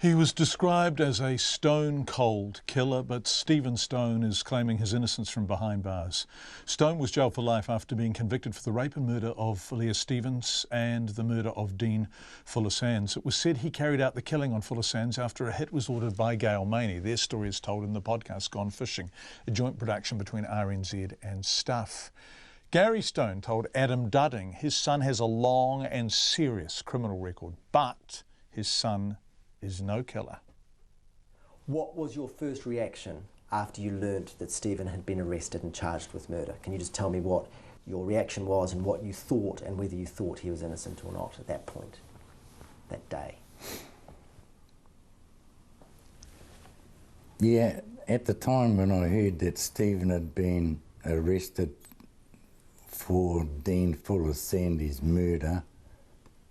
He was described as a stone-cold killer, but Stephen Stone is claiming his innocence from behind bars. Stone was jailed for life after being convicted for the rape and murder of Leah Stephens and the murder of Deane Fuller-Sandys. It was said he carried out the killing on Fuller-Sandys after a hit was ordered by Gail Maney. Their story is told in the podcast Gone Fishing, a joint production between RNZ and Stuff. Gary Stone told Adam Dudding his son has a long and serious criminal record, but his son is no killer. What was your first reaction after you learnt that Stephen had been arrested and charged with murder? Can you just tell me what your reaction was and what you thought and whether you thought he was innocent or not at that point, that day? Yeah, at the time when I heard that Stephen had been arrested for Deane Fuller-Sandys' murder,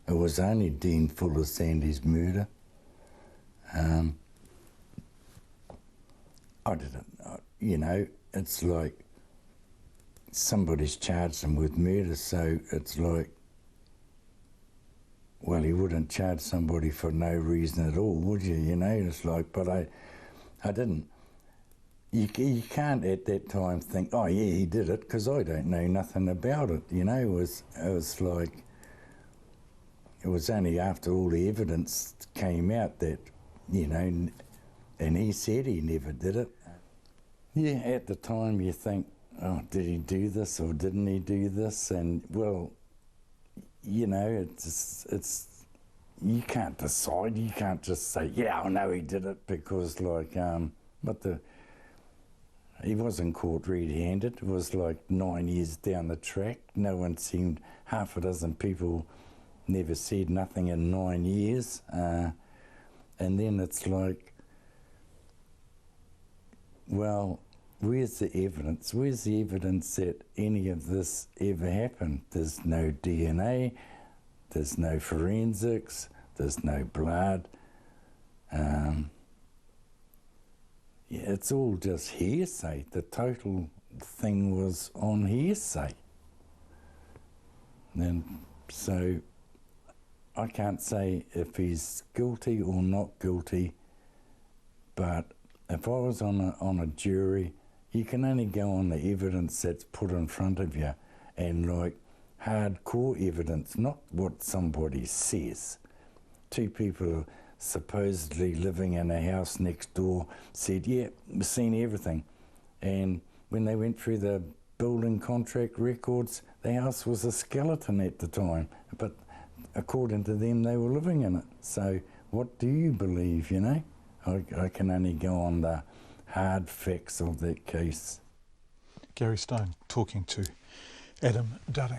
it was only Deane Fuller-Sandys' murder. I didn't, you know, it's like somebody's charged him with murder, so it's like, well, he wouldn't charge somebody for no reason at all, would you? You know, it's like, but I didn't. You can't at that time think, oh yeah, he did it, because I don't know nothing about it, you know. It was like, it was only after all the evidence came out that, you know, and he said he never did it. Yeah, at the time you think, oh, did he do this or didn't he do this? And, well, you know, it's you can't decide. You can't just say, yeah, I know he did it, because, like, he wasn't caught red-handed. It was like 9 years down the track. No one seemed, half a dozen people never said nothing in 9 years. And then it's like, well, where's the evidence? Where's the evidence that any of this ever happened? There's no DNA, there's no forensics, there's no blood. Yeah, it's all just hearsay. The total thing was on hearsay. And so I can't say if he's guilty or not guilty, but if I was on a jury, you can only go on the evidence that's put in front of you, and like hardcore evidence, not what somebody says. Two people supposedly living in a house next door said, yeah, we've seen everything. And when they went through the building contract records, the house was a skeleton at the time, but according to them, they were living in it. So what do you believe, you know? I can only go on the hard facts of that case. Gary Stone talking to Adam Dudding.